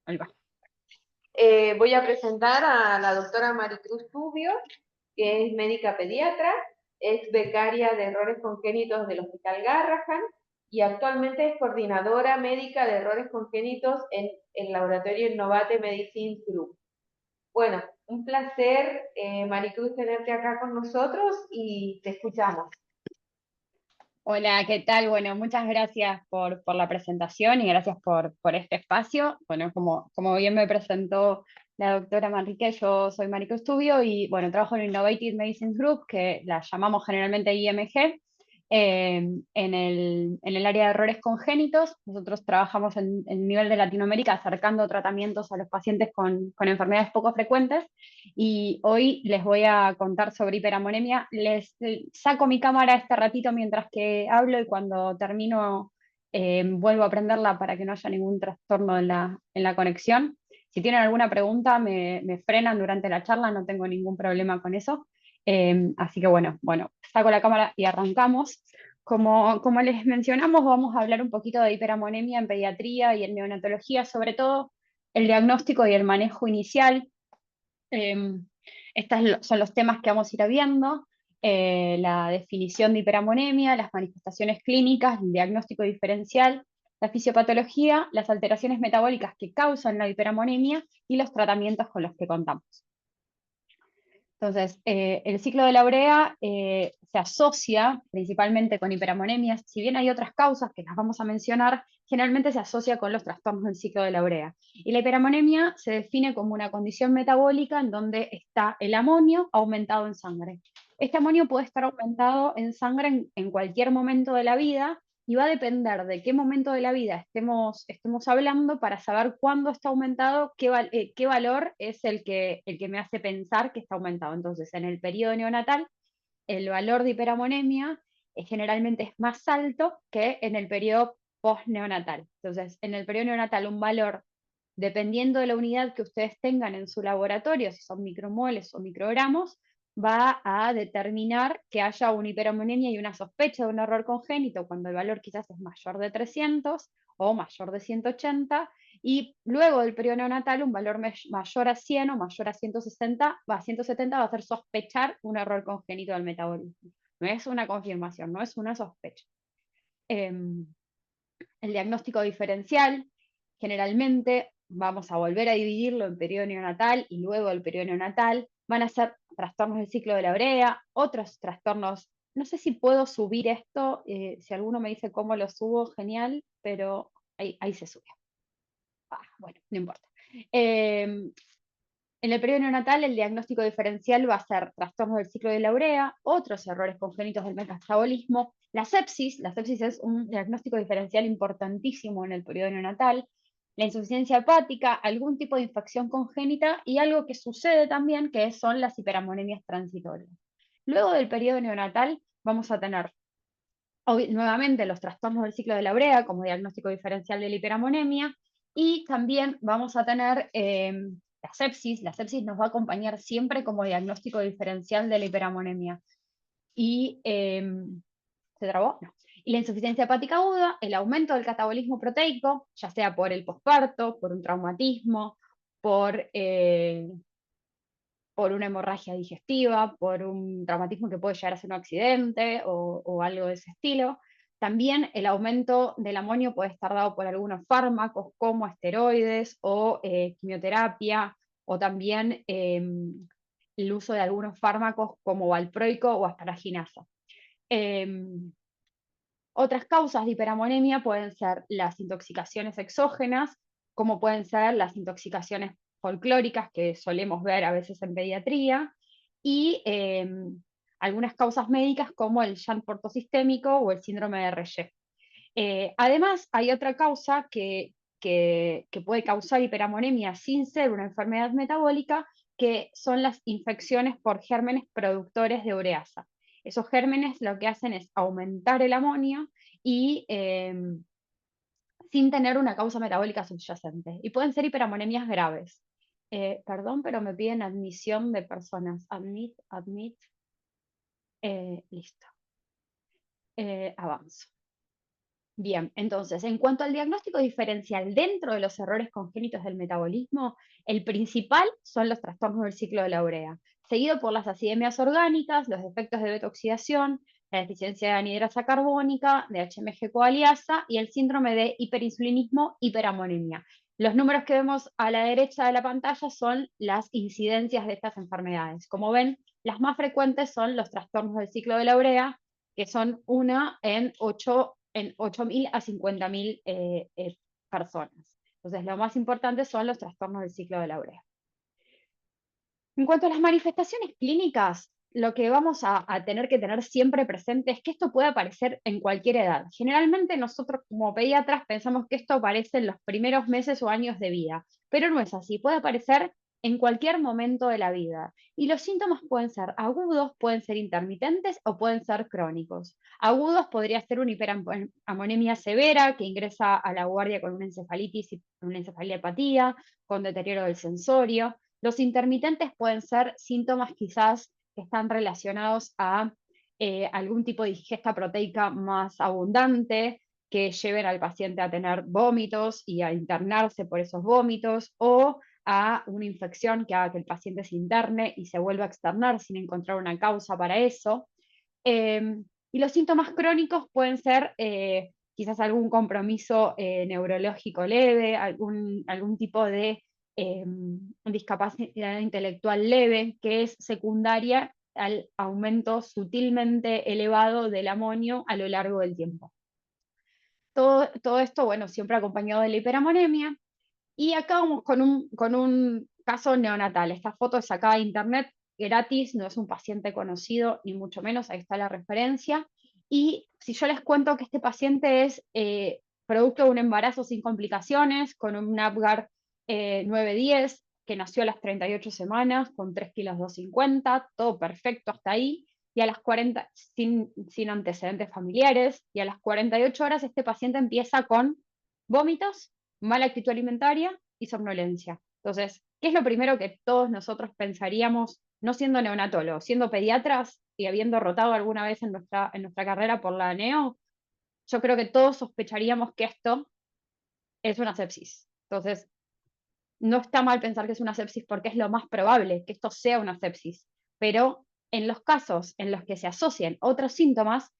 Ahí va. Voy a presentar a la doctora Maricruz Tubio, que es médica pediatra, es becaria de errores congénitos del Hospital Garrahan y actualmente es coordinadora médica de errores congénitos en el laboratorio Innovate Medicine Group. Bueno, un placer, Maricruz, tenerte acá con nosotros y te escuchamos. Hola, ¿qué tal? Bueno, muchas gracias por la presentación y gracias por este espacio. Bueno, como bien me presentó la doctora Manrique, yo soy Marico Estubio y bueno, trabajo en Innovative Medicine Group, que la llamamos generalmente IMG, en el área de errores congénitos. Nosotros trabajamos en nivel de Latinoamérica acercando tratamientos a los pacientes con enfermedades poco frecuentes y hoy les voy a contar sobre hiperamonemia. Les saco mi cámara este ratito mientras que hablo y cuando termino vuelvo a prenderla para que no haya ningún trastorno en la conexión. Si tienen alguna pregunta, me frenan durante la charla, no tengo ningún problema con eso. Así que bueno, saco la cámara y arrancamos. Como les mencionamos, vamos a hablar un poquito de hiperamonemia en pediatría y en neonatología, sobre todo el diagnóstico y el manejo inicial. Estos son los temas que vamos a ir viendo: la definición de hiperamonemia, las manifestaciones clínicas, el diagnóstico diferencial, la fisiopatología, las alteraciones metabólicas que causan la hiperamonemia y los tratamientos con los que contamos. Entonces, el ciclo de la urea se asocia principalmente con hiperamonemias. Si bien hay otras causas que las vamos a mencionar, generalmente se asocia con los trastornos del ciclo de la urea. Y la hiperamonemia se define como una condición metabólica en donde está el amonio aumentado en sangre. Este amonio puede estar aumentado en sangre en cualquier momento de la vida y va a depender de qué momento de la vida estemos hablando para saber cuándo está aumentado, qué valor es el que me hace pensar que está aumentado. Entonces, en el periodo neonatal, el valor de hiperamonemia generalmente es más alto que en el periodo postneonatal. Entonces, en el periodo neonatal, un valor, dependiendo de la unidad que ustedes tengan en su laboratorio, si son micromoles o microgramos, va a determinar que haya una hiperamonemia y una sospecha de un error congénito cuando el valor quizás es mayor de 300 o mayor de 180, y luego del periodo neonatal un valor mayor a 100 o mayor a 170 va a hacer sospechar un error congénito del metabolismo. No es una confirmación, no es una sospecha. Em, el diagnóstico diferencial, generalmente vamos a volver a dividirlo en periodo neonatal y luego del periodo neonatal. Van a ser trastornos del ciclo de la urea, otros trastornos. No sé si puedo subir esto, si alguno me dice cómo lo subo, genial, pero ahí se sube. Bueno, no importa. Eh, en el periodo neonatal, el diagnóstico diferencial va a ser trastornos del ciclo de la urea, otros errores congénitos del metabolismo, la sepsis es un diagnóstico diferencial importantísimo en el periodo neonatal, la insuficiencia hepática, algún tipo de infección congénita y algo que sucede también, que son las hiperamonemias transitorias. Luego del periodo neonatal, vamos a tener nuevamente los trastornos del ciclo de la urea como diagnóstico diferencial de la hiperamonemia, y también vamos a tener la sepsis. La sepsis nos va a acompañar siempre como diagnóstico diferencial de la hiperamonemia. Y, ¿se trabó? No. Y la insuficiencia hepática aguda, el aumento del catabolismo proteico, ya sea por el posparto, por un traumatismo, por una hemorragia digestiva, por un traumatismo que puede llegar a ser un accidente o algo de ese estilo. También el aumento del amonio puede estar dado por algunos fármacos como esteroides o quimioterapia, o también el uso de algunos fármacos como valproico o asparaginasa. Em, Otras causas de hiperamonemia pueden ser las intoxicaciones exógenas, como pueden ser las intoxicaciones folclóricas que solemos ver a veces en pediatría, y algunas causas médicas como el llanto portosistémico o el síndrome de Reye. Además, hay otra causa que puede causar hiperamonemia sin ser una enfermedad metabólica, que son las infecciones por gérmenes productores de ureasa. Esos gérmenes lo que hacen es aumentar el amonio y sin tener una causa metabólica subyacente. Y pueden ser hiperamonemias graves. Perdón, pero me piden admisión de personas. Admit, listo. Avanzo. Bien, entonces, en cuanto al diagnóstico diferencial dentro de los errores congénitos del metabolismo, el principal son los trastornos del ciclo de la urea, seguido por las acidemias orgánicas, los defectos de beta-oxidación, la deficiencia de anhidrasa carbónica, de HMG-coaliasa y el síndrome de hiperinsulinismo, hiperamonemia. Los números que vemos a la derecha de la pantalla son las incidencias de estas enfermedades. Como ven, las más frecuentes son los trastornos del ciclo de la urea, que son una en 8.000 a 50.000 personas. Entonces, lo más importante son los trastornos del ciclo de la urea. En cuanto a las manifestaciones clínicas, lo que vamos a tener que tener siempre presente es que esto puede aparecer en cualquier edad. Generalmente nosotros como pediatras pensamos que esto aparece en los primeros meses o años de vida, pero no es así, puede aparecer en cualquier momento de la vida. Y los síntomas pueden ser agudos, pueden ser intermitentes o pueden ser crónicos. Agudos podría ser una hiperamonemia severa que ingresa a la guardia con una encefalitis y una encefaliopatía, con deterioro del sensorio. Los intermitentes pueden ser síntomas quizás que están relacionados a algún tipo de ingesta proteica más abundante, que lleven al paciente a tener vómitos y a internarse por esos vómitos, o a una infección que haga que el paciente se interne y se vuelva a externar sin encontrar una causa para eso. Y los síntomas crónicos pueden ser quizás algún compromiso neurológico leve, algún tipo de discapacidad intelectual leve, que es secundaria al aumento sutilmente elevado del amonio a lo largo del tiempo. Todo esto, bueno, siempre acompañado de la hiperamonemia. Y acá vamos con un caso neonatal. Esta foto es sacada de internet gratis, no es un paciente conocido, ni mucho menos, ahí está la referencia. Y si yo les cuento que este paciente es producto de un embarazo sin complicaciones, con un Apgar 910, que nació a las 38 semanas, con 3 kilos 250, todo perfecto hasta ahí, y a las 40, sin antecedentes familiares, y a las 48 horas este paciente empieza con vómitos, mala actitud alimentaria y somnolencia. Entonces, ¿qué es lo primero que todos nosotros pensaríamos, no siendo neonatólogos, siendo pediatras y habiendo rotado alguna vez en nuestra carrera por la neo? Yo creo que todos sospecharíamos que esto es una sepsis. Entonces, no está mal pensar que es una sepsis porque es lo más probable que esto sea una sepsis, pero en los casos en los que se asocian otros síntomas,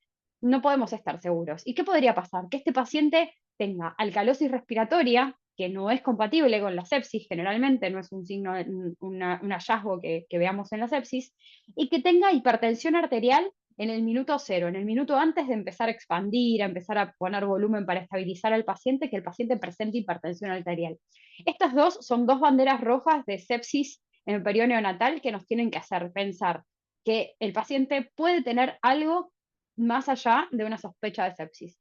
no podemos estar seguros. ¿Y qué podría pasar? Que este paciente tenga alcalosis respiratoria, que no es compatible con la sepsis, generalmente no es un signo, un hallazgo que veamos en la sepsis, y que tenga hipertensión arterial en el minuto cero, en el minuto antes de empezar a expandir, a empezar a poner volumen para estabilizar al paciente, que el paciente presente hipertensión arterial. Estas dos son dos banderas rojas de sepsis en el periodo neonatal que nos tienen que hacer pensar que el paciente puede tener algo más allá de una sospecha de sepsis.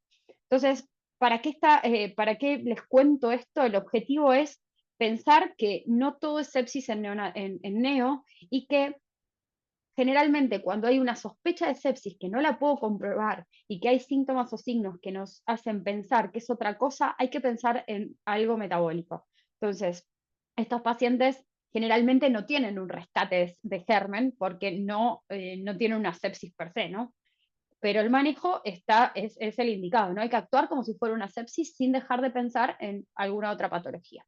Entonces, ¿para qué les cuento esto? El objetivo es pensar que no todo es sepsis en neo y que generalmente cuando hay una sospecha de sepsis que no la puedo comprobar y que hay síntomas o signos que nos hacen pensar que es otra cosa, hay que pensar en algo metabólico. Entonces, estos pacientes generalmente no tienen un rescate de germen porque no tienen una sepsis per se, ¿no? Pero el manejo es el indicado, ¿no? Hay que actuar como si fuera una sepsis sin dejar de pensar en alguna otra patología.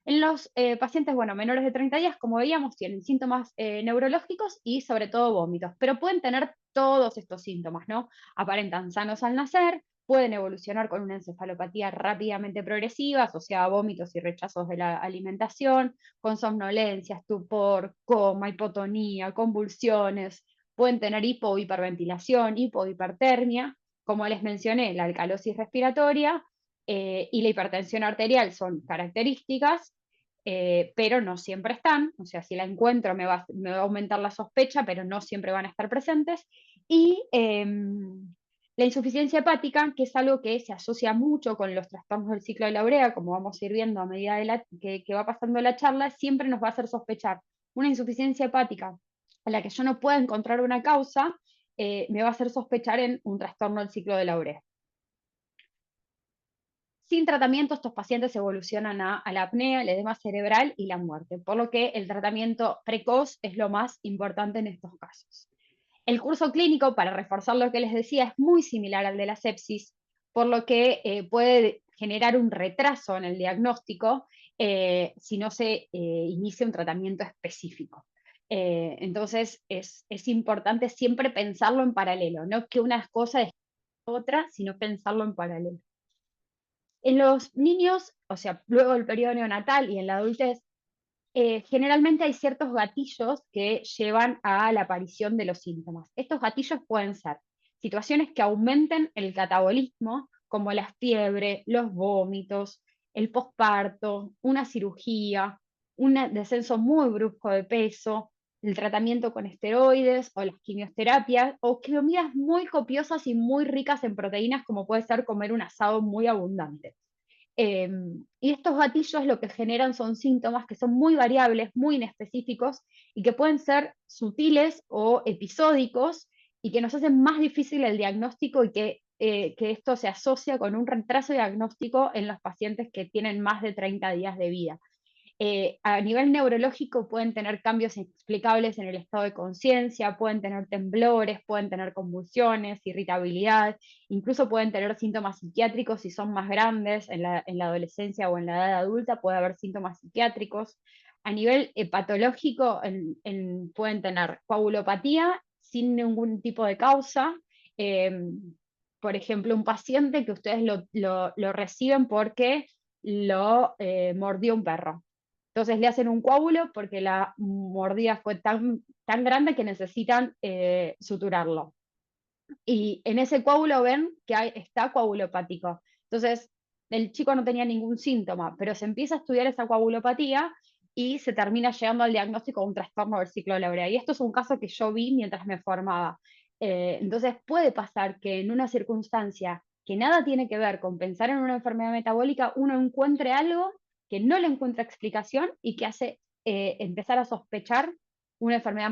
En los pacientes, bueno, menores de 30 días, como veíamos, tienen síntomas neurológicos y sobre todo vómitos, pero pueden tener todos estos síntomas, ¿no? Aparentan sanos al nacer, pueden evolucionar con una encefalopatía rápidamente progresiva asociada a vómitos y rechazos de la alimentación, con somnolencia, estupor, coma, hipotonía, convulsiones, pueden tener hipohiperventilación, hipohipertermia, como les mencioné, la alcalosis respiratoria y la hipertensión arterial son características, pero no siempre están, o sea, si la encuentro me va a aumentar la sospecha, pero no siempre van a estar presentes. Y la insuficiencia hepática, que es algo que se asocia mucho con los trastornos del ciclo de la urea, como vamos a ir viendo a medida que va pasando la charla, siempre nos va a hacer sospechar una insuficiencia hepática a la que yo no pueda encontrar una causa, me va a hacer sospechar en un trastorno del ciclo de la urea. Sin tratamiento, estos pacientes evolucionan a la apnea, el edema cerebral y la muerte, por lo que el tratamiento precoz es lo más importante en estos casos. El curso clínico, para reforzar lo que les decía, es muy similar al de la sepsis. por lo que puede generar un retraso en el diagnóstico si no se inicia un tratamiento específico. Entonces es importante siempre pensarlo en paralelo, no que una cosa es otra, sino pensarlo en paralelo. En los niños, o sea, luego del periodo neonatal y en la adultez, generalmente hay ciertos gatillos que llevan a la aparición de los síntomas. Estos gatillos pueden ser situaciones que aumenten el catabolismo, como la fiebre, los vómitos, el posparto, una cirugía, un descenso muy brusco de peso, el tratamiento con esteroides o las quimioterapias, o comidas muy copiosas y muy ricas en proteínas, como puede ser comer un asado muy abundante. Y estos gatillos lo que generan son síntomas que son muy variables, muy inespecíficos y que pueden ser sutiles o episódicos y que nos hacen más difícil el diagnóstico y que esto se asocia con un retraso diagnóstico en los pacientes que tienen más de 30 días de vida. A nivel neurológico pueden tener cambios inexplicables en el estado de conciencia, pueden tener temblores, pueden tener convulsiones, irritabilidad, incluso pueden tener síntomas psiquiátricos si son más grandes, en la adolescencia o en la edad adulta puede haber síntomas psiquiátricos. A nivel patológico pueden tener coagulopatía sin ningún tipo de causa. eh, por ejemplo, un paciente que ustedes lo reciben porque lo mordió un perro. Entonces le hacen un coágulo porque la mordida fue tan grande que necesitan suturarlo. Y en ese coágulo ven que está coagulopático. Entonces el chico no tenía ningún síntoma, pero se empieza a estudiar esa coagulopatía y se termina llegando al diagnóstico de un trastorno del ciclo de la urea. Y esto es un caso que yo vi mientras me formaba. Entonces puede pasar que en una circunstancia que nada tiene que ver con pensar en una enfermedad metabólica, uno encuentre algo que no le encuentra explicación y que hace empezar a sospechar una enfermedad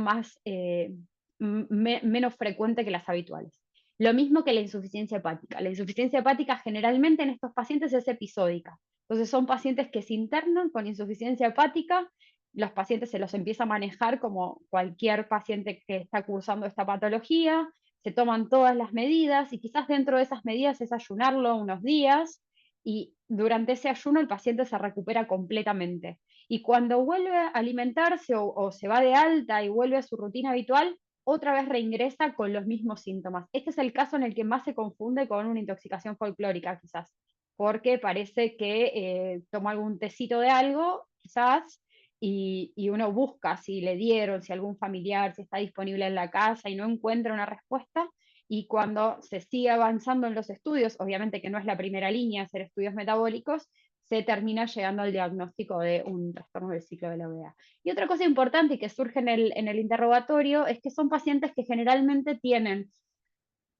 menos frecuente que las habituales. Lo mismo que la insuficiencia hepática. La insuficiencia hepática generalmente en estos pacientes es episódica. Entonces son pacientes que se internan con insuficiencia hepática, los pacientes se los empieza a manejar como cualquier paciente que está cursando esta patología, se toman todas las medidas y quizás dentro de esas medidas es ayunarlo unos días y durante ese ayuno el paciente se recupera completamente. Y cuando vuelve a alimentarse o se va de alta y vuelve a su rutina habitual, otra vez reingresa con los mismos síntomas. Este es el caso en el que más se confunde con una intoxicación folclórica, quizás, porque parece que tomó algún tecito de algo, quizás, y uno busca si le dieron, si algún familiar, si está disponible en la casa y no encuentra una respuesta. Y cuando se sigue avanzando en los estudios, obviamente que no es la primera línea hacer estudios metabólicos, se termina llegando al diagnóstico de un trastorno del ciclo de la OBEA. Y otra cosa importante y que surge en el interrogatorio es que son pacientes que generalmente tienen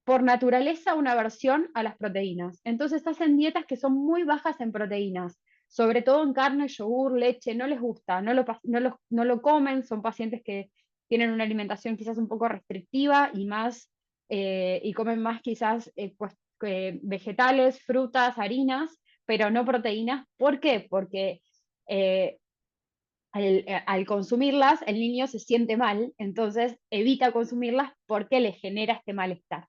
por naturaleza una aversión a las proteínas. Entonces hacen dietas que son muy bajas en proteínas, sobre todo en carne, yogur, leche, no les gusta, no lo comen, son pacientes que tienen una alimentación quizás un poco restrictiva y más, y comen más quizás pues, vegetales, frutas, harinas, pero no proteínas. ¿Por qué? Porque eh, al consumirlas el niño se siente mal, entonces evita consumirlas porque le genera este malestar.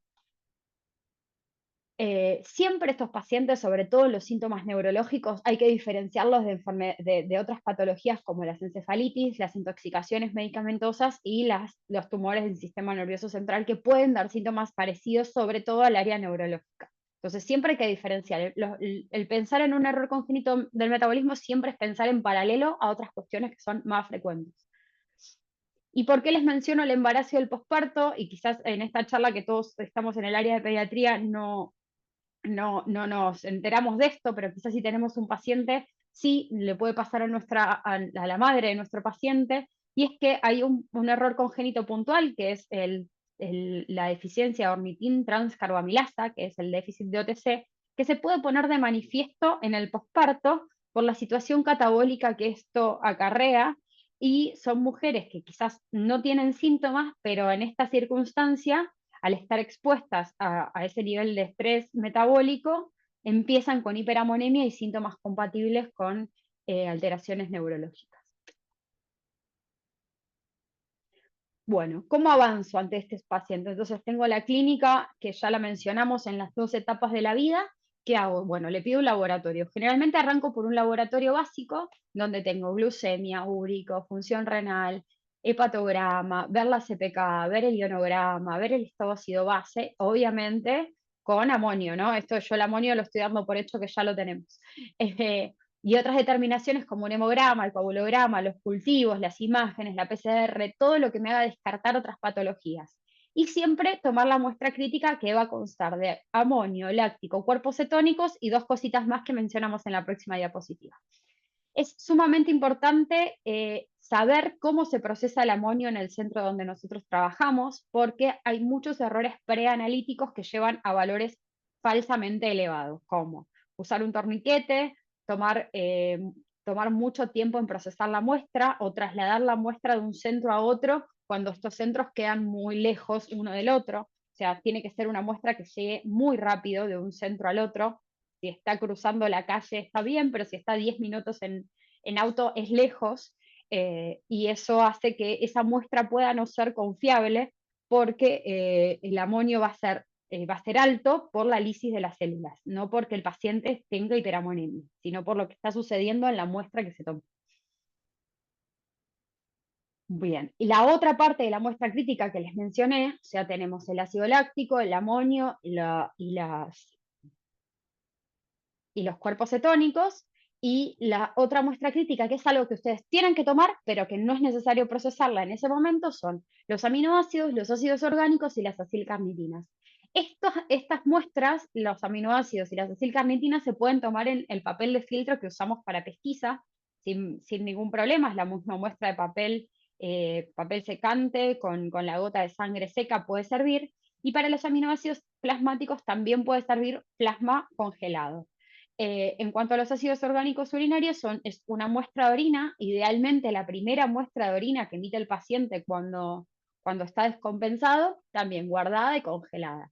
Siempre estos pacientes, sobre todo los síntomas neurológicos, hay que diferenciarlos de otras patologías como las encefalitis, las intoxicaciones medicamentosas y los tumores del sistema nervioso central que pueden dar síntomas parecidos, sobre todo al área neurológica. Entonces siempre hay que diferenciar. El pensar en un error congénito del metabolismo siempre es pensar en paralelo a otras cuestiones que son más frecuentes. ¿Y por qué les menciono el embarazo y el posparto? Y quizás en esta charla que todos estamos en el área de pediatría no nos enteramos de esto, pero quizás si tenemos un paciente, sí le puede pasar a la madre de nuestro paciente, y es que hay un error congénito puntual, que es la deficiencia de ornitin transcarbamilasa, que es el déficit de OTC, que se puede poner de manifiesto en el posparto por la situación catabólica que esto acarrea, y son mujeres que quizás no tienen síntomas, pero en esta circunstancia al estar expuestas a ese nivel de estrés metabólico, empiezan con hiperamonemia y síntomas compatibles con alteraciones neurológicas. Bueno, ¿cómo avanzo ante este paciente? Entonces tengo la clínica, que ya la mencionamos en las dos etapas de la vida, ¿Qué hago? Bueno, le pido un laboratorio. Generalmente arranco por un laboratorio básico donde tengo glucemia, úrico, función renal, hepatograma, ver la CPK, ver el ionograma, ver el estado ácido base, obviamente con amonio, ¿no? Esto yo el amonio lo estoy dando por hecho que ya lo tenemos. Y otras determinaciones como un hemograma, el coagulograma, los cultivos, las imágenes, la PCR, todo lo que me haga descartar otras patologías. Y siempre tomar la muestra crítica que va a constar de amonio, láctico, cuerpos cetónicos y dos cositas más que mencionamos en la próxima diapositiva. Es sumamente importante saber cómo se procesa el amonio en el centro donde nosotros trabajamos, porque hay muchos errores preanalíticos que llevan a valores falsamente elevados, como usar un torniquete, tomar, tomar mucho tiempo en procesar la muestra o trasladar la muestra de un centro a otro cuando estos centros quedan muy lejos uno del otro. O sea, tiene que ser una muestra que llegue muy rápido de un centro al otro. Si está cruzando la calle está bien, pero si está 10 minutos en auto es lejos, y eso hace que esa muestra pueda no ser confiable porque el amonio va a ser alto por la lisis de las células, no porque el paciente tenga hiperamonemia, sino por lo que está sucediendo en la muestra que se tomó. Bien, y la otra parte de la muestra crítica que les mencioné, o sea, tenemos el ácido láctico, el amonio y los cuerpos cetónicos, y la otra muestra crítica, que es algo que ustedes tienen que tomar, pero que no es necesario procesarla en ese momento, son los aminoácidos, los ácidos orgánicos y las acilcarnitinas. Estas muestras, los aminoácidos y las acilcarnitinas, se pueden tomar en el papel de filtro que usamos para pesquisa sin ningún problema. Es la misma muestra de papel, papel secante con la gota de sangre seca puede servir. Y para los aminoácidos plasmáticos también puede servir plasma congelado. En cuanto a los ácidos orgánicos urinarios, es una muestra de orina, idealmente la primera muestra de orina que emite el paciente cuando está descompensado, también guardada y congelada.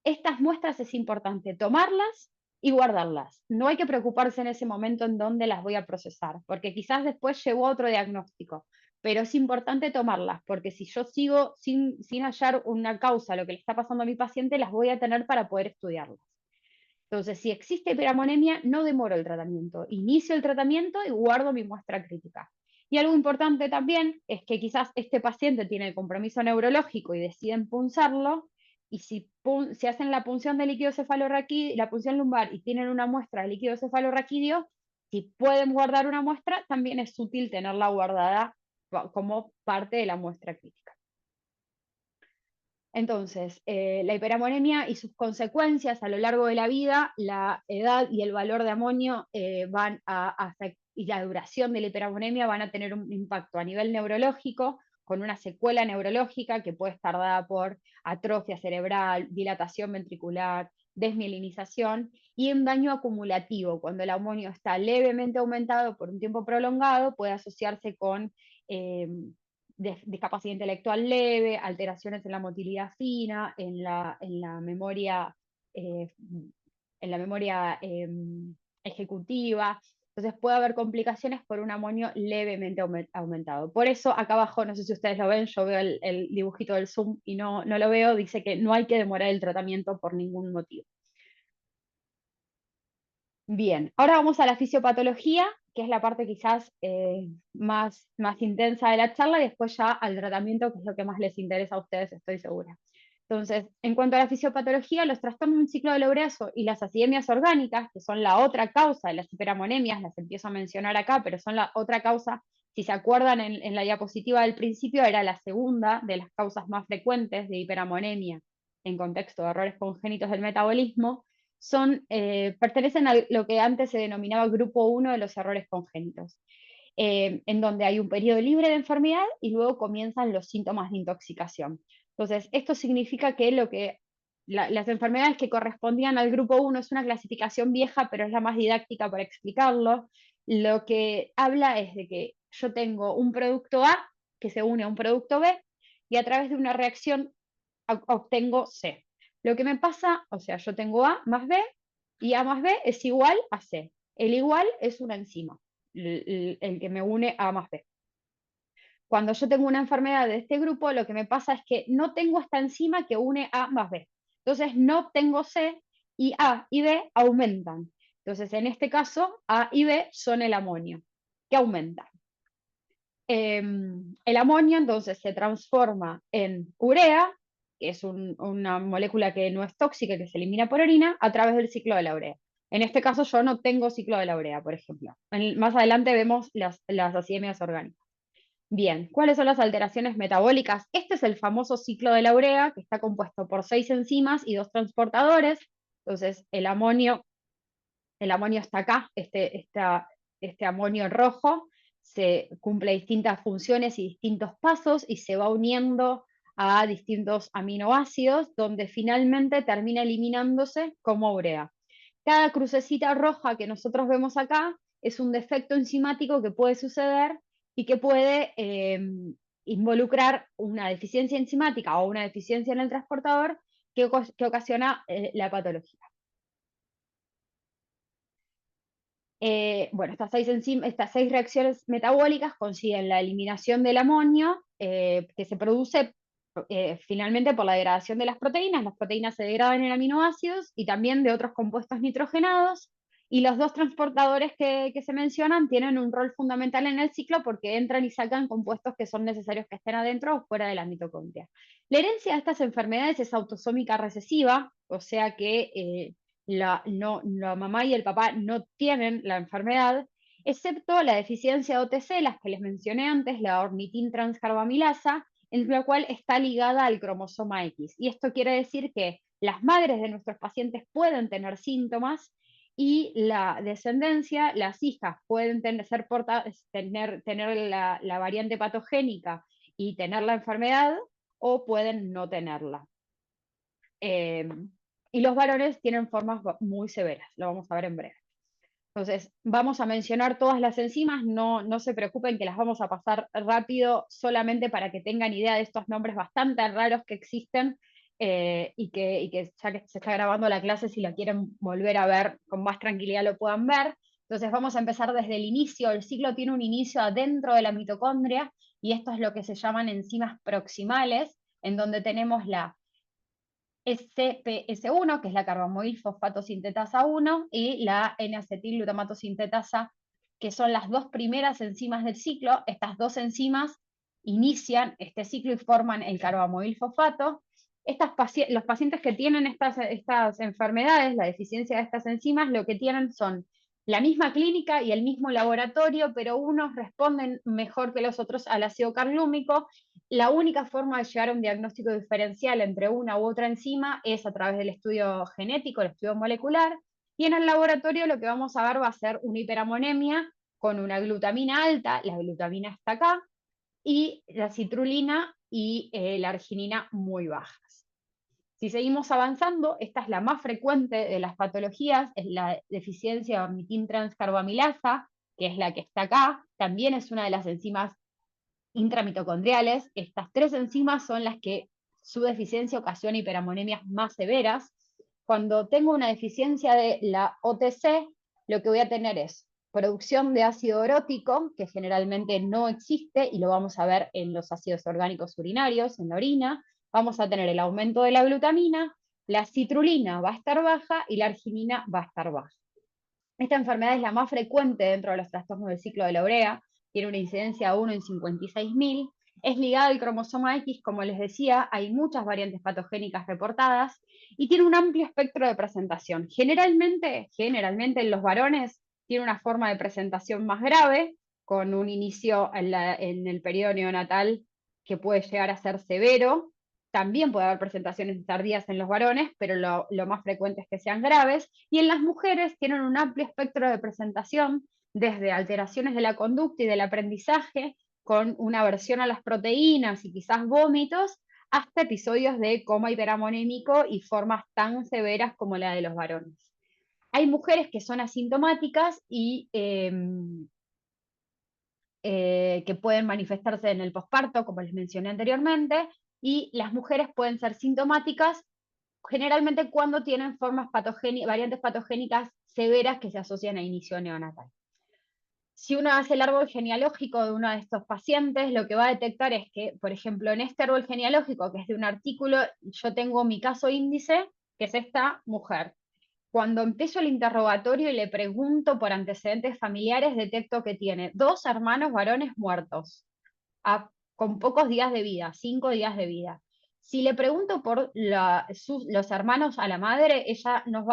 Estas muestras es importante tomarlas y guardarlas. No hay que preocuparse en ese momento en dónde las voy a procesar, porque quizás después llevo otro diagnóstico, pero es importante tomarlas, porque si yo sigo sin hallar una causa a lo que le está pasando a mi paciente, las voy a tener para poder estudiarlas. Entonces, si existe hiperamonemia, no demoro el tratamiento. Inicio el tratamiento y guardo mi muestra crítica. Y algo importante también es que quizás este paciente tiene el compromiso neurológico y deciden punzarlo, y si hacen la punción de líquido cefalorraquídeo, la punción lumbar y tienen una muestra de líquido cefalorraquídeo, si pueden guardar una muestra, también es útil tenerla guardada como parte de la muestra crítica. Entonces, la hiperamonemia y sus consecuencias a lo largo de la vida, la edad y el valor de amonio y la duración de la hiperamonemia van a tener un impacto a nivel neurológico, con una secuela neurológica que puede estar dada por atrofia cerebral, dilatación ventricular, desmielinización y un daño acumulativo. Cuando el amonio está levemente aumentado por un tiempo prolongado, puede asociarse con eh, discapacidad intelectual leve, alteraciones en la motilidad fina, en la memoria, eh, ejecutiva. Entonces puede haber complicaciones por un amonio levemente aumentado. Por eso acá abajo, no sé si ustedes lo ven, yo veo el dibujito del Zoom y no lo veo, dice que no hay que demorar el tratamiento por ningún motivo. Bien, ahora vamos a la fisiopatología, que es la parte quizás más intensa de la charla, y después ya al tratamiento, que es lo que más les interesa a ustedes, estoy segura. Entonces, en cuanto a la fisiopatología, los trastornos del ciclo del ureazo y las acidemias orgánicas, que son la otra causa de las hiperamonemias, las empiezo a mencionar acá, pero son la otra causa, si se acuerdan en la diapositiva del principio, era la segunda de las causas más frecuentes de hiperamonemia en contexto de errores congénitos del metabolismo, pertenecen a lo que antes se denominaba grupo 1 de los errores congénitos, en donde hay un periodo libre de enfermedad y luego comienzan los síntomas de intoxicación. Entonces, esto significa que las enfermedades que correspondían al grupo 1 es una clasificación vieja, pero es la más didáctica para explicarlo. Lo que habla es de que yo tengo un producto A que se une a un producto B y a través de una reacción obtengo C. Lo que me pasa, o sea, yo tengo A más B y A más B es igual a C. El igual es una enzima, el que me une A más B. Cuando yo tengo una enfermedad de este grupo, lo que me pasa es que no tengo esta enzima que une A más B. Entonces no obtengo C y A y B aumentan. Entonces, en este caso, A y B son el amonio, que aumenta. El amonio entonces se transforma en urea, que es una molécula que no es tóxica, que se elimina por orina, a través del ciclo de la urea. En este caso yo no tengo ciclo de la urea, por ejemplo. Más adelante vemos las acidemias orgánicas. Bien, ¿cuáles son las alteraciones metabólicas? Este es el famoso ciclo de la urea, que está compuesto por 6 enzimas y 2 transportadores. Entonces, el amonio está acá, este amonio rojo, se cumple distintas funciones y distintos pasos y se va uniendo a distintos aminoácidos, donde finalmente termina eliminándose como urea. Cada crucecita roja que nosotros vemos acá es un defecto enzimático que puede suceder y que puede involucrar una deficiencia enzimática o una deficiencia en el transportador que ocasiona la patología. Bueno, estas 6 reacciones metabólicas consiguen la eliminación del amonio, que se produce finalmente por la degradación de las proteínas. Las proteínas se degradan en aminoácidos y también de otros compuestos nitrogenados. Y los 2 transportadores que se mencionan tienen un rol fundamental en el ciclo porque entran y sacan compuestos que son necesarios que estén adentro o fuera de la mitocondria. La herencia de estas enfermedades es autosómica recesiva, o sea que la mamá y el papá no tienen la enfermedad, excepto la deficiencia de OTC, las que les mencioné antes, la ornitin transcarbamilasa, en la cual está ligada al cromosoma X. Y esto quiere decir que las madres de nuestros pacientes pueden tener síntomas y la descendencia, las hijas pueden tener la variante patogénica y tener la enfermedad o pueden no tenerla. Eh, y los varones tienen formas muy severas, lo vamos a ver en breve. Entonces, vamos a mencionar todas las enzimas, no se preocupen que las vamos a pasar rápido solamente para que tengan idea de estos nombres bastante raros que existen y que ya que se está grabando la clase, si la quieren volver a ver con más tranquilidad lo puedan ver. Entonces vamos a empezar desde el inicio. El ciclo tiene un inicio adentro de la mitocondria y esto es lo que se llaman enzimas proximales, en donde tenemos la SPS1, que es la carbamoil fosfato sintetasa 1, y la N-acetilglutamato sintetasa, que son las 2 primeras enzimas del ciclo. Estas 2 enzimas inician este ciclo y forman el carbamoil fosfato. Los pacientes que tienen estas enfermedades, la deficiencia de estas enzimas, lo que tienen son la misma clínica y el mismo laboratorio, pero unos responden mejor que los otros al ácido carlúmico. La única forma de llegar a un diagnóstico diferencial entre una u otra enzima es a través del estudio genético, el estudio molecular, y en el laboratorio lo que vamos a ver va a ser una hiperamonemia con una glutamina alta, la glutamina está acá, y la citrulina y la arginina muy bajas. Si seguimos avanzando, esta es la más frecuente de las patologías, es la deficiencia de ornitin transcarbamilasa, que es la que está acá, también es una de las enzimas intramitocondriales. Estas 3 enzimas son las que su deficiencia ocasiona hiperamonemias más severas. Cuando tengo una deficiencia de la OTC, lo que voy a tener es producción de ácido orótico, que generalmente no existe, y lo vamos a ver en los ácidos orgánicos urinarios, en la orina. Vamos a tener el aumento de la glutamina, la citrulina va a estar baja y la arginina va a estar baja. Esta enfermedad es la más frecuente dentro de los trastornos del ciclo de la urea, tiene una incidencia de 1 en 56.000, es ligada al cromosoma X, como les decía, hay muchas variantes patogénicas reportadas y tiene un amplio espectro de presentación. Generalmente en los varones tiene una forma de presentación más grave, con un inicio en el periodo neonatal que puede llegar a ser severo. También puede haber presentaciones tardías en los varones, pero lo más frecuente es que sean graves. Y en las mujeres tienen un amplio espectro de presentación, desde alteraciones de la conducta y del aprendizaje, con una aversión a las proteínas y quizás vómitos, hasta episodios de coma hiperamonémico y formas tan severas como la de los varones. Hay mujeres que son asintomáticas y que pueden manifestarse en el posparto, como les mencioné anteriormente, y las mujeres pueden ser sintomáticas generalmente cuando tienen variantes patogénicas severas que se asocian a inicio neonatal. Si uno hace el árbol genealógico de uno de estos pacientes, lo que va a detectar es que, por ejemplo, en este árbol genealógico, que es de un artículo, yo tengo mi caso índice, que es esta mujer. cuando empiezo el interrogatorio y le pregunto por antecedentes familiares, detecto que tiene 2 hermanos varones muertos con pocos días de vida, 5 días de vida. Si le pregunto por los hermanos a la madre, ella nos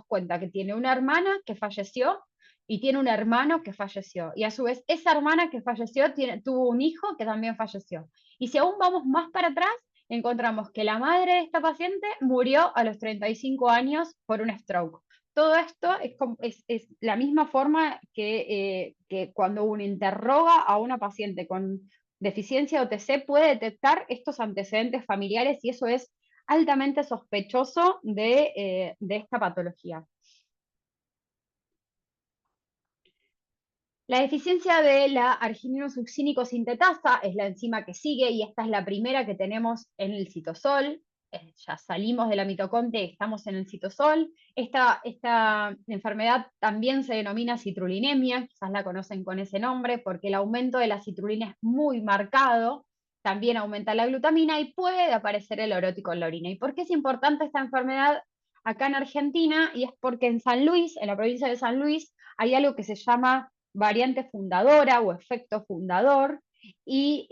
cuenta que tiene una hermana que falleció y tiene un hermano que falleció. Y a su vez, esa hermana que falleció tuvo un hijo que también falleció. Y si aún vamos más para atrás, encontramos que la madre de esta paciente murió a los 35 años por un stroke. Todo esto es la misma forma que cuando uno interroga a una paciente con deficiencia OTC puede detectar estos antecedentes familiares y eso es altamente sospechoso de esta patología. La deficiencia de la argininosuccínico sintetasa es la enzima que sigue y esta es la primera que tenemos en el citosol. Ya salimos de la mitocondria y estamos en el citosol. Esta enfermedad también se denomina citrulinemia, quizás la conocen con ese nombre, porque el aumento de la citrulina es muy marcado, también aumenta la glutamina y puede aparecer el orótico en la orina. ¿Y por qué es importante esta enfermedad acá en Argentina? Y es porque en San Luis, en la provincia de San Luis, hay algo que se llama variante fundadora o efecto fundador, y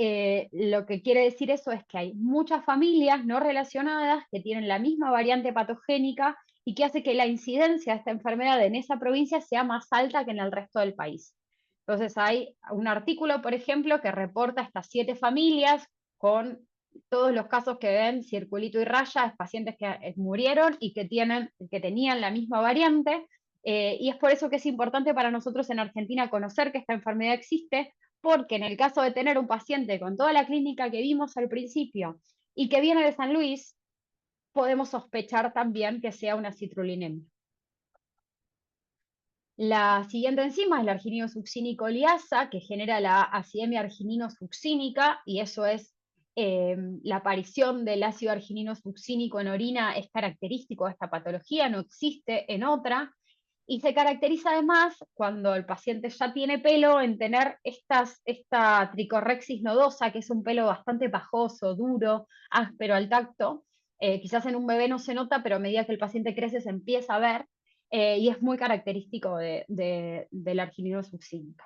lo que quiere decir eso es que hay muchas familias no relacionadas que tienen la misma variante patogénica y que hace que la incidencia de esta enfermedad en esa provincia sea más alta que en el resto del país. Entonces hay un artículo, por ejemplo, que reporta estas 7 familias con todos los casos que ven circulito y raya, pacientes que murieron y que tenían la misma variante, y es por eso que es importante para nosotros en Argentina conocer que esta enfermedad existe, porque en el caso de tener un paciente con toda la clínica que vimos al principio y que viene de San Luis, podemos sospechar también que sea una citrulinemia. La siguiente enzima es la argininosuccínico liasa, que genera la acidemia argininosuccínica, y eso es la aparición del ácido argininosuccínico en orina es característico de esta patología, no existe en otra, y se caracteriza además cuando el paciente ya tiene pelo en tener esta tricorrexis nodosa, que es un pelo bastante pajoso, duro, áspero al tacto. Quizás en un bebé no se nota, pero a medida que el paciente crece se empieza a ver, y es muy característico de la arginina succínica.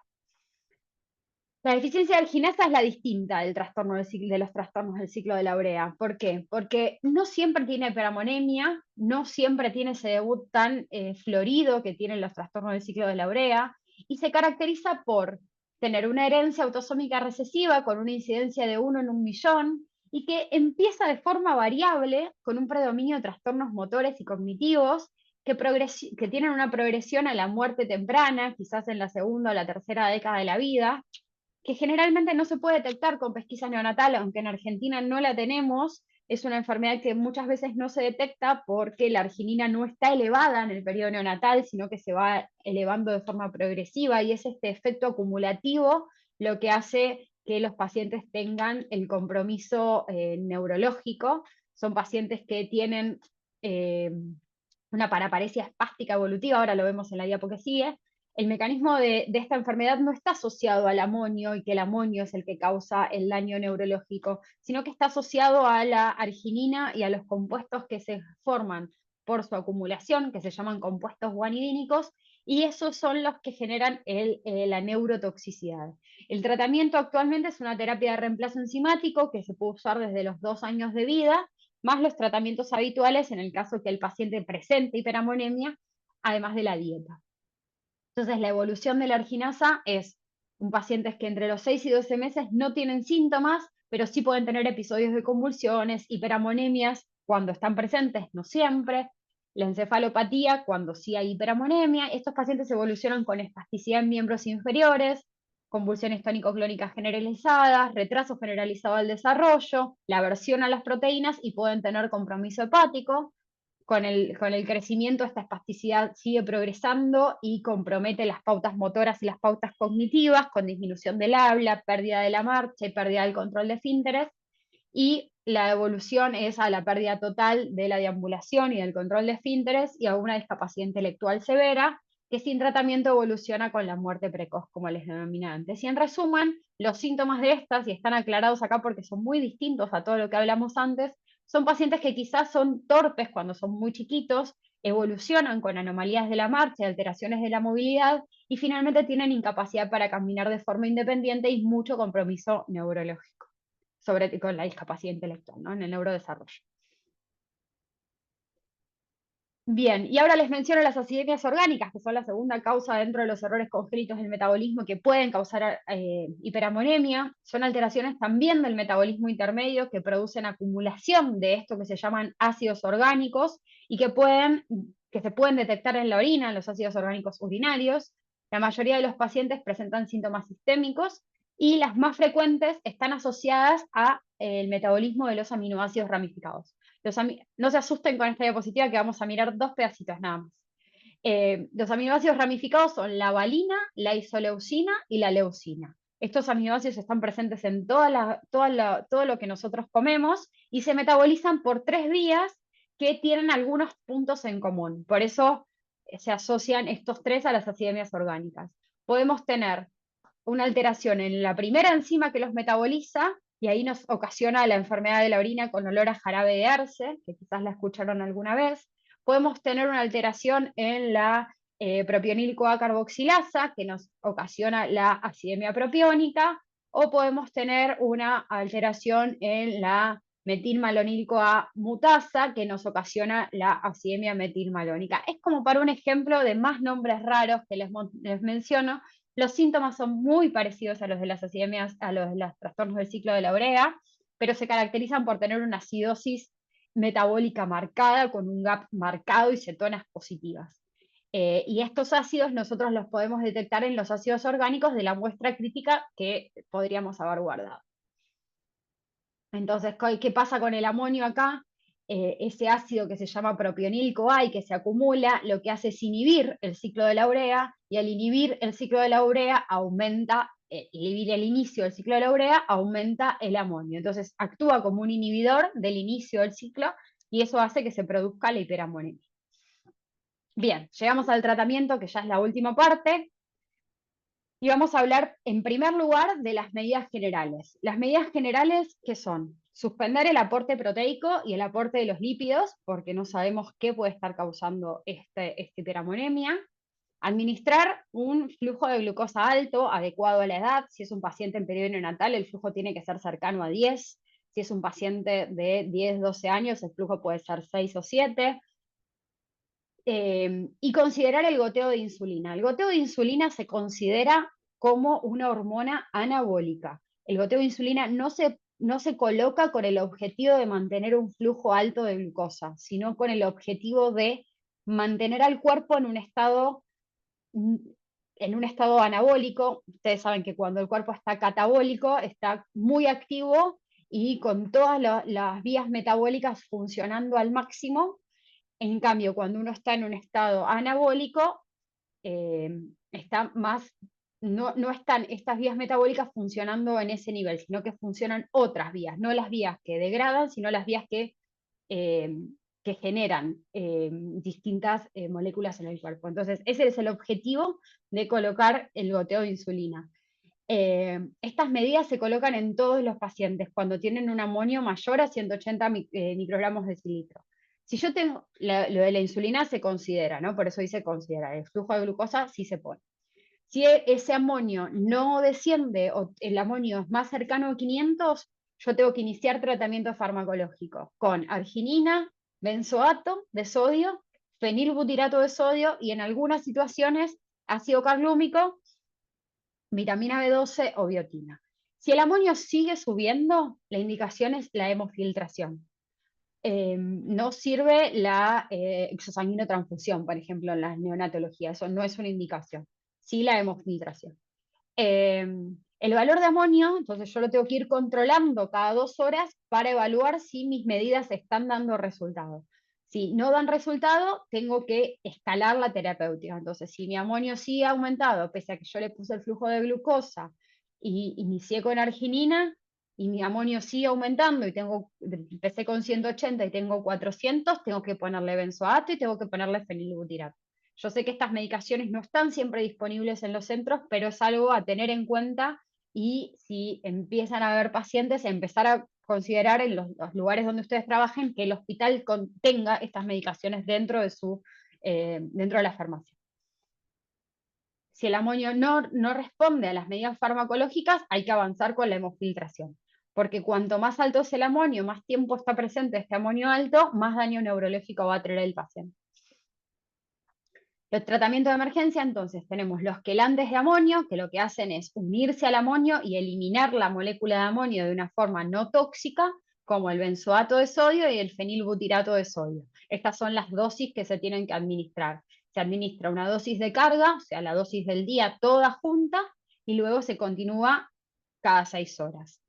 La deficiencia de arginasa es la distinta del trastorno de los trastornos del ciclo de la urea. ¿Por qué? Porque no siempre tiene hiperamonemia, no siempre tiene ese debut tan florido que tienen los trastornos del ciclo de la urea, y se caracteriza por tener una herencia autosómica recesiva con una incidencia de 1 en 1.000.000 y que empieza de forma variable con un predominio de trastornos motores y cognitivos que tienen una progresión a la muerte temprana, quizás en la segunda o la tercera década de la vida, que generalmente no se puede detectar con pesquisa neonatal, aunque en Argentina no la tenemos. Es una enfermedad que muchas veces no se detecta porque la arginina no está elevada en el periodo neonatal, sino que se va elevando de forma progresiva, y es este efecto acumulativo lo que hace que los pacientes tengan el compromiso neurológico. Son pacientes que tienen una paraparesia espástica evolutiva, ahora lo vemos en la diapo que sigue. El mecanismo de esta enfermedad no está asociado al amonio y que el amonio es el que causa el daño neurológico, sino que está asociado a la arginina y a los compuestos que se forman por su acumulación, que se llaman compuestos guanidínicos, y esos son los que generan la neurotoxicidad. El tratamiento actualmente es una terapia de reemplazo enzimático que se puede usar desde los 2 años de vida, más los tratamientos habituales en el caso que el paciente presente hiperamonemia, además de la dieta. Entonces, la evolución de la arginasa es un paciente que entre los 6 y 12 meses no tienen síntomas, pero sí pueden tener episodios de convulsiones, hiperamonemias cuando están presentes, no siempre, la encefalopatía cuando sí hay hiperamonemia. Estos pacientes evolucionan con espasticidad en miembros inferiores, convulsiones tónico-clónicas generalizadas, retraso generalizado del desarrollo, la aversión a las proteínas y pueden tener compromiso hepático. Con el crecimiento esta espasticidad sigue progresando y compromete las pautas motoras y las pautas cognitivas, con disminución del habla, pérdida de la marcha y pérdida del control de esfínteres, y la evolución es a la pérdida total de la deambulación y del control de esfínteres y a una discapacidad intelectual severa, que sin tratamiento evoluciona con la muerte precoz, como les denominé antes. Y en resumen, los síntomas de estas, y están aclarados acá porque son muy distintos a todo lo que hablamos antes, son pacientes que quizás son torpes cuando son muy chiquitos, evolucionan con anomalías de la marcha y alteraciones de la movilidad, y finalmente tienen incapacidad para caminar de forma independiente y mucho compromiso neurológico, sobre todo con la discapacidad intelectual, ¿no? En el neurodesarrollo. Bien, y ahora les menciono las acidemias orgánicas, que son la segunda causa dentro de los errores congénitos del metabolismo que pueden causar hiperamonemia. Son alteraciones también del metabolismo intermedio que producen acumulación de esto que se llaman ácidos orgánicos y que se pueden detectar en la orina, en los ácidos orgánicos urinarios. La mayoría de los pacientes presentan síntomas sistémicos y las más frecuentes están asociadas al metabolismo de los aminoácidos ramificados. No se asusten con esta diapositiva que vamos a mirar dos pedacitos nada más. Los aminoácidos ramificados son la valina, la isoleucina y la leucina. Estos aminoácidos están presentes en todo lo que nosotros comemos y se metabolizan por 3 vías que tienen algunos puntos en común. Por eso se asocian estos 3 a las acidemias orgánicas. Podemos tener una alteración en la primera enzima que los metaboliza, y ahí nos ocasiona la enfermedad de la orina con olor a jarabe de arce, que quizás la escucharon alguna vez. Podemos tener una alteración en la propionil-CoA carboxilasa, que nos ocasiona la acidemia propiónica, o podemos tener una alteración en la metilmalonil-CoA mutasa, que nos ocasiona la acidemia metilmalónica. Es como para un ejemplo de más nombres raros que les menciono. Los síntomas son muy parecidos a los de las acidemias, a los de los trastornos del ciclo de la urea, pero se caracterizan por tener una acidosis metabólica marcada, con un gap marcado y cetonas positivas. Y estos ácidos nosotros los podemos detectar en los ácidos orgánicos de la muestra crítica que podríamos haber guardado. Entonces, ¿qué pasa con el amonio acá? Ese ácido que se llama propionil-CoA y que se acumula, lo que hace es inhibir el ciclo de la urea, y al inhibir el ciclo de la urea inhibir el inicio del ciclo de la urea, aumenta el amonio. Entonces actúa como un inhibidor del inicio del ciclo y eso hace que se produzca la hiperamonemia. Bien, llegamos al tratamiento, que ya es la última parte. Y vamos a hablar en primer lugar de las medidas generales. Las medidas generales, ¿qué son? Suspender el aporte proteico y el aporte de los lípidos, porque no sabemos qué puede estar causando esta hiperamonemia. Administrar un flujo de glucosa alto, adecuado a la edad. Si es un paciente en periodo neonatal, el flujo tiene que ser cercano a 10. Si es un paciente de 10, 12 años, el flujo puede ser 6 o 7. Y considerar el goteo de insulina. El goteo de insulina se considera como una hormona anabólica. El goteo de insulina no se coloca con el objetivo de mantener un flujo alto de glucosa, sino con el objetivo de mantener al cuerpo en un estado anabólico. Ustedes saben que cuando el cuerpo está catabólico, está muy activo y con todas las vías metabólicas funcionando al máximo. En cambio, cuando uno está en un estado anabólico, está más, no están estas vías metabólicas funcionando en ese nivel, sino que funcionan otras vías, no las vías que degradan, sino las vías eh, que generan distintas moléculas en el cuerpo. Entonces, ese es el objetivo de colocar el goteo de insulina. Estas medidas se colocan en todos los pacientes cuando tienen un amonio mayor a 180 microgramos de decilitro. Si yo tengo, lo de la insulina se considera, ¿no? Por eso dice considerar. El flujo de glucosa sí se pone. Si ese amonio no desciende o el amonio es más cercano a 500, yo tengo que iniciar tratamiento farmacológico con arginina, benzoato de sodio, fenilbutirato de sodio y en algunas situaciones ácido carlúmico, vitamina B12 o biotina. Si el amonio sigue subiendo, la indicación es la hemofiltración. No sirve la exosanguinotransfusión, por ejemplo, en la neonatología, eso no es una indicación, sí la hemofiltración. El valor de amonio, entonces yo lo tengo que ir controlando cada 2 horas para evaluar si mis medidas están dando resultado. Si no dan resultado, tengo que escalar la terapéutica. Entonces, si mi amonio sigue aumentado, pese a que yo le puse el flujo de glucosa y inicié con arginina, y mi amonio sigue aumentando y empecé con 180 y tengo 400, tengo que ponerle benzoato y tengo que ponerle fenilbutirato. Yo sé que estas medicaciones no están siempre disponibles en los centros, pero es algo a tener en cuenta, y si empiezan a haber pacientes, empezar a considerar en los lugares donde ustedes trabajen que el hospital contenga estas medicaciones dentro de la farmacia. Si el amonio no responde a las medidas farmacológicas, hay que avanzar con la hemofiltración, porque cuanto más alto es el amonio, más tiempo está presente este amonio alto, más daño neurológico va a tener el paciente. Los tratamientos de emergencia, entonces, tenemos los quelantes de amonio, que lo que hacen es unirse al amonio y eliminar la molécula de amonio de una forma no tóxica, como el benzoato de sodio y el fenilbutirato de sodio. Estas son las dosis que se tienen que administrar. Se administra una dosis de carga, o sea, la dosis del día toda junta, y luego se continúa cada 6 horas.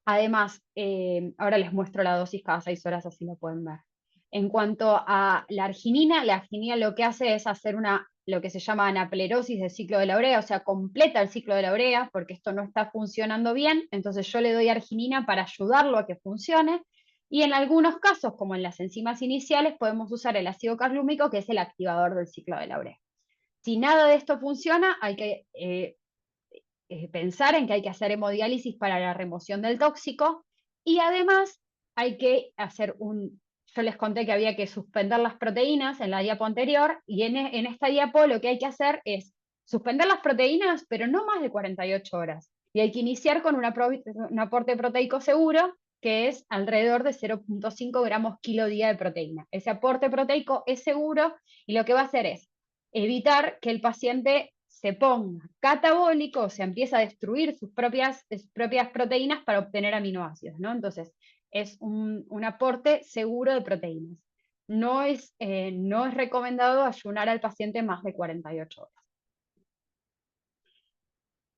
Además, ahora les muestro la dosis cada 6 horas, así lo pueden ver. En cuanto a la arginina lo que hace es hacer lo que se llama anaplerosis del ciclo de la urea, o sea, completa el ciclo de la urea, porque esto no está funcionando bien, entonces yo le doy arginina para ayudarlo a que funcione, y en algunos casos, como en las enzimas iniciales, podemos usar el ácido carlúmico, que es el activador del ciclo de la urea. Si nada de esto funciona, hay que pensar en que hay que hacer hemodiálisis para la remoción del tóxico, y además hay que hacer yo les conté que había que suspender las proteínas en la diapo anterior, y en esta diapo lo que hay que hacer es suspender las proteínas, pero no más de 48 horas. Y hay que iniciar con un aporte proteico seguro, que es alrededor de 0,5 gramos kilo día de proteína. Ese aporte proteico es seguro y lo que va a hacer es evitar que el paciente se ponga catabólico, o sea, empieza a destruir sus propias proteínas para obtener aminoácidos, ¿no? Entonces, es un aporte seguro de proteínas. No es recomendado ayunar al paciente más de 48 horas.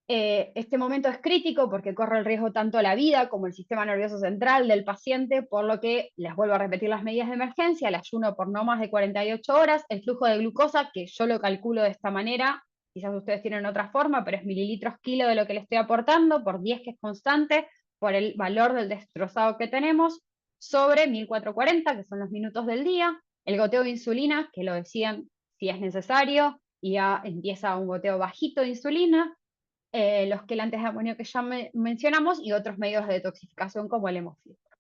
Este momento es crítico porque corre el riesgo tanto la vida como el sistema nervioso central del paciente, por lo que les vuelvo a repetir las medidas de emergencia: el ayuno por no más de 48 horas, el flujo de glucosa, que yo lo calculo de esta manera, quizás ustedes tienen otra forma, pero es mililitros kilo de lo que le estoy aportando, por 10, que es constante, por el valor del destrozado que tenemos, sobre 1440, que son los minutos del día, el goteo de insulina, que lo decían si es necesario, y ya empieza un goteo bajito de insulina, los quelantes de amonio que ya mencionamos, y otros medios de detoxificación como el hemofiltro.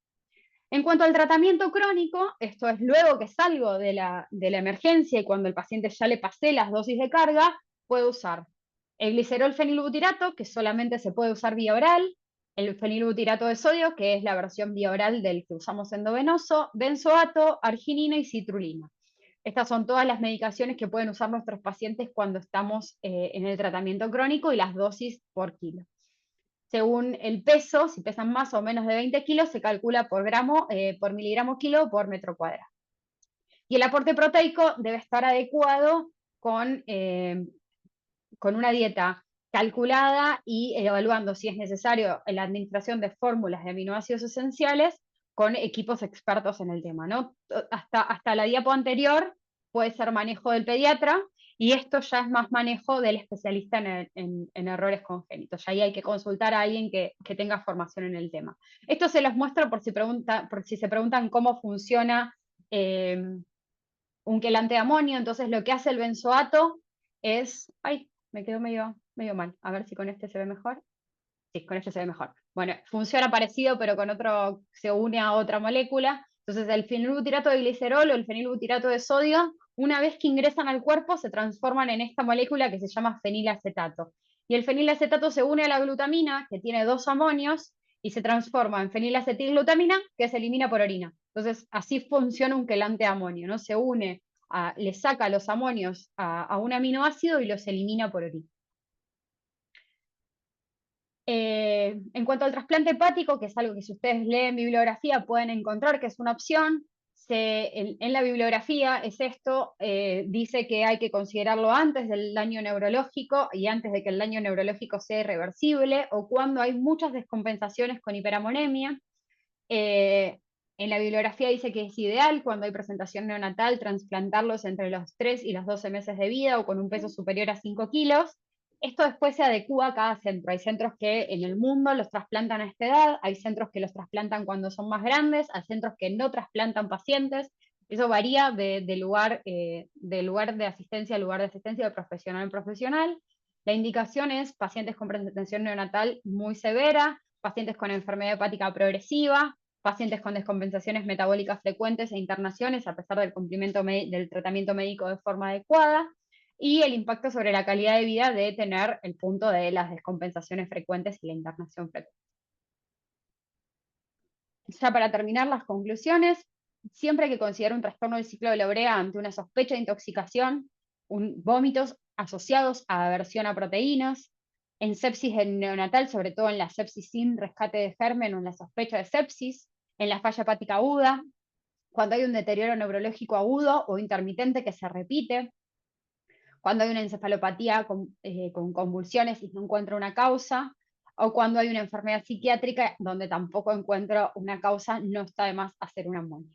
En cuanto al tratamiento crónico, esto es luego que salgo de la emergencia y cuando el paciente ya le pasé las dosis de carga, puedo usar el glicerol fenilbutirato, que solamente se puede usar vía oral, el fenilbutirato de sodio, que es la versión vía oral del que usamos endovenoso, benzoato, arginina y citrulina. Estas son todas las medicaciones que pueden usar nuestros pacientes cuando estamos en el tratamiento crónico, y las dosis por kilo. Según el peso, si pesan más o menos de 20 kilos, se calcula por miligramo kilo por metro cuadrado. Y el aporte proteico debe estar adecuado con una dieta calculada y evaluando si es necesario la administración de fórmulas de aminoácidos esenciales con equipos expertos en el tema, ¿no? Hasta la diapo anterior puede ser manejo del pediatra, y esto ya es más manejo del especialista en errores congénitos. Ya ahí hay que consultar a alguien que tenga formación en el tema. Esto se los muestro por si se preguntan cómo funciona un quelante de amonio. Entonces lo que hace el benzoato es... Ay, me quedó medio mal. A ver si con este se ve mejor. Sí, con este se ve mejor. Bueno, funciona parecido, pero con otro, se une a otra molécula. Entonces el fenilbutirato de glicerol o el fenilbutirato de sodio, una vez que ingresan al cuerpo, se transforman en esta molécula que se llama fenilacetato. Y el fenilacetato se une a la glutamina, que tiene 2 amonios, y se transforma en fenilacetilglutamina, que se elimina por orina. Entonces, así funciona un quelante de amonio, ¿no? Se une, le saca los amonios a un aminoácido y los elimina por orina. En cuanto al trasplante hepático, que es algo que si ustedes leen bibliografía pueden encontrar que es una opción, en la bibliografía es esto, dice que hay que considerarlo antes del daño neurológico y antes de que el daño neurológico sea irreversible, o cuando hay muchas descompensaciones con hiperamonemia. En la bibliografía dice que es ideal cuando hay presentación neonatal trasplantarlos entre los 3 y los 12 meses de vida o con un peso superior a 5 kilos. Esto después se adecúa a cada centro. Hay centros que en el mundo los trasplantan a esta edad, hay centros que los trasplantan cuando son más grandes, hay centros que no trasplantan pacientes. Eso varía de lugar de asistencia a lugar de asistencia, de profesional en profesional. La indicación es pacientes con presentación neonatal muy severa, pacientes con enfermedad hepática progresiva, pacientes con descompensaciones metabólicas frecuentes e internaciones a pesar del cumplimiento del tratamiento médico de forma adecuada, y el impacto sobre la calidad de vida de tener el punto de las descompensaciones frecuentes y la internación frecuente. Ya para terminar las conclusiones, siempre hay que considerar un trastorno del ciclo de la urea ante una sospecha de intoxicación, vómitos asociados a aversión a proteínas, en sepsis neonatal, sobre todo en la sepsis sin rescate de germen o en la sospecha de sepsis, en la falla hepática aguda, cuando hay un deterioro neurológico agudo o intermitente que se repite, cuando hay una encefalopatía con convulsiones y no encuentra una causa, o cuando hay una enfermedad psiquiátrica donde tampoco encuentro una causa, no está de más hacer una amonio.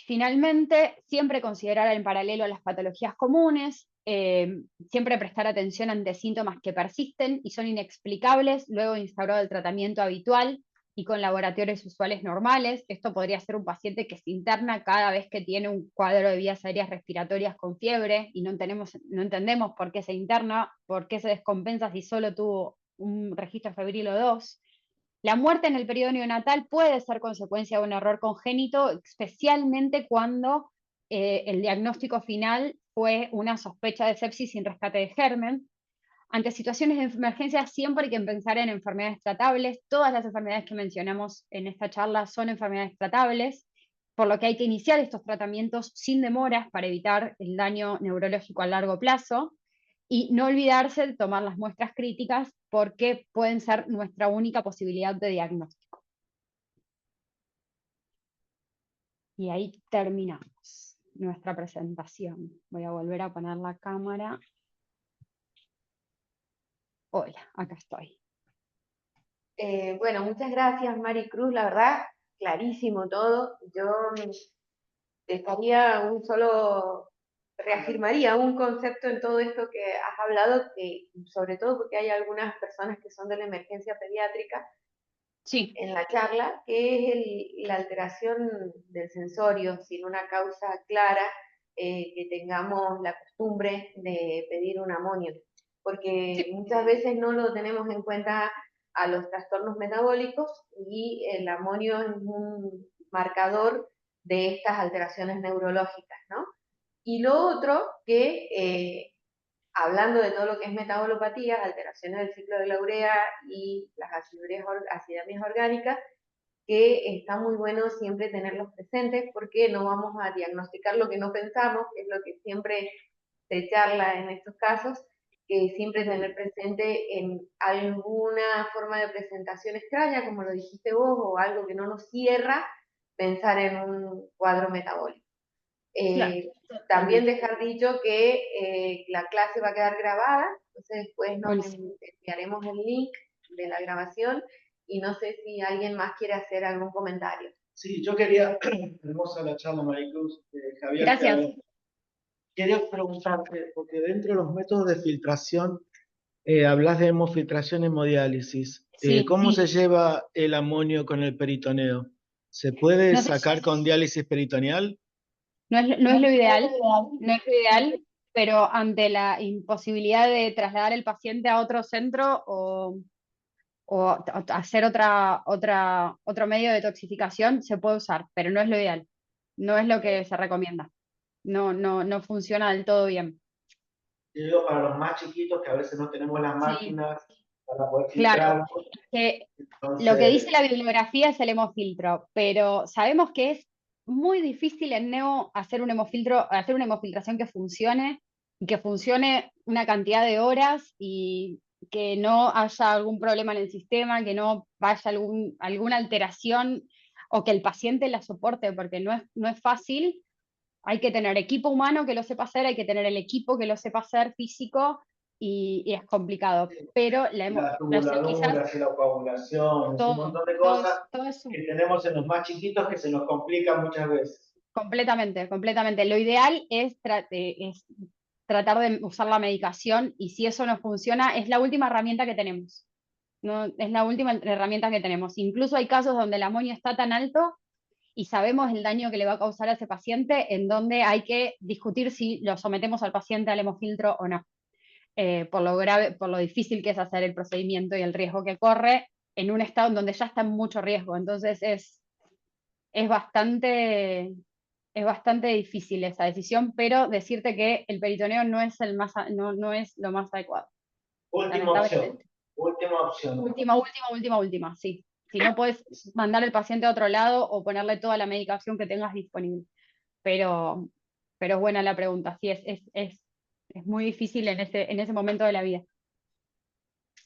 Finalmente, siempre considerar en paralelo las patologías comunes, siempre prestar atención ante síntomas que persisten y son inexplicables luego de instaurado el tratamiento habitual y con laboratorios usuales normales. Esto podría ser un paciente que se interna cada vez que tiene un cuadro de vías aéreas respiratorias con fiebre y no entendemos por qué se interna, por qué se descompensa si solo tuvo un registro febril o dos. La muerte en el periodo neonatal puede ser consecuencia de un error congénito, especialmente cuando el diagnóstico final fue una sospecha de sepsis sin rescate de germen. Ante situaciones de emergencia siempre hay que pensar en enfermedades tratables. Todas las enfermedades que mencionamos en esta charla son enfermedades tratables, por lo que hay que iniciar estos tratamientos sin demoras para evitar el daño neurológico a largo plazo. Y no olvidarse de tomar las muestras críticas porque pueden ser nuestra única posibilidad de diagnóstico. Y ahí terminamos nuestra presentación. Voy a volver a poner la cámara. Hola, acá estoy. Bueno, muchas gracias, Mari Cruz, la verdad, clarísimo todo. Yo reafirmaría un concepto en todo esto que has hablado, que sobre todo porque hay algunas personas que son de la emergencia pediátrica Sí, en la charla, que es la alteración del sensorio sin una causa clara, que tengamos la costumbre de pedir un amonio, porque sí, muchas veces no lo tenemos en cuenta a los trastornos metabólicos y el amonio es un marcador de estas alteraciones neurológicas, ¿no? Y lo otro que hablando de todo lo que es metabolopatías, alteraciones del ciclo de la urea y las acidemias orgánicas, que está muy bueno siempre tenerlos presentes porque no vamos a diagnosticar lo que no pensamos, que es lo que siempre se charla en estos casos, que siempre tener presente en alguna forma de presentación extraña, como lo dijiste vos, o algo que no nos cierra, pensar en un cuadro metabólico. claro. También Totalmente. dejar dicho que la clase va a quedar grabada, entonces después nos Buenísimo. enviaremos el link de la grabación y no sé si alguien más quiere hacer algún comentario. Sí, yo quería, hermosa la charla, Maricruz, Javier te Gracias. habla. Quería preguntarte, porque dentro de los métodos de filtración, hablas de hemofiltración y hemodiálisis. Sí, ¿Cómo se lleva el amonio con el peritoneo? ¿Se puede no sé, sacar con diálisis peritoneal? no es lo ideal, no es lo ideal, pero ante la imposibilidad de trasladar el paciente a otro centro o hacer otro medio de toxificación, se puede usar, pero no es lo ideal. No es lo que se recomienda. No funciona del todo bien. Yo digo para los más chiquitos que a veces no tenemos las Sí, máquinas para poder claro. filtrar. Que lo que dice Entonces, la bibliografía es el hemofiltro, pero sabemos que es muy difícil en neo hacer un hemofiltro, hacer una hemofiltración que funcione y que funcione una cantidad de horas y que no haya algún problema en el sistema, que no vaya alguna alteración o que el paciente la soporte, porque no es fácil. Hay que tener equipo humano que lo sepa hacer, hay que tener el equipo que lo sepa hacer físico y es complicado. Pero la las hemofiltración quizás tubuladuras y la coagulación, es un todo, montón de cosas todo eso, que tenemos en los más chiquitos que se nos complican muchas veces. completamente, completamente. Lo ideal es tratar de usar la medicación y si eso no funciona, es la última herramienta que tenemos. No, es la última herramienta que tenemos. Incluso hay casos donde el amonio está tan alto y sabemos el daño que le va a causar a ese paciente, en donde hay que discutir si lo sometemos al paciente al hemofiltro o no. Por lo grave, por lo difícil que es hacer el procedimiento y el riesgo que corre, en un estado en donde ya está en mucho riesgo. Entonces es bastante, es bastante difícil esa decisión, pero decirte que el peritoneo no es no es lo más adecuado, Última opción. lamentablemente. Última opción. Última, sí. Si no puedes mandar al paciente a otro lado o ponerle toda la medicación que tengas disponible. Pero, pero es buena la pregunta, sí, es muy difícil en ese momento de la vida.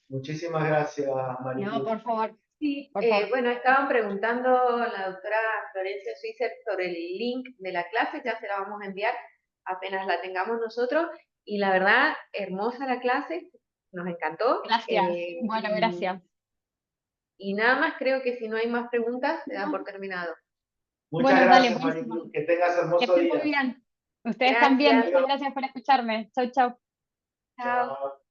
Muchísimas gracias, No, Maricruz. por favor, Sí, por favor. bueno, estaban preguntando la doctora Florencia Suizer sobre el link de la clase, ya se la vamos a enviar apenas la tengamos nosotros. Y la verdad, hermosa la clase, nos encantó. Gracias. Bueno, gracias. Y nada más, creo que si no hay más preguntas, se da No. por terminado. Muchas Bueno, dale, gracias, buenísimo. Maricruz. Que tengas Que hermoso estés muy día. bien. Ustedes también, Gracias. muchas gracias por escucharme. Chau, chau. Chao. Chao.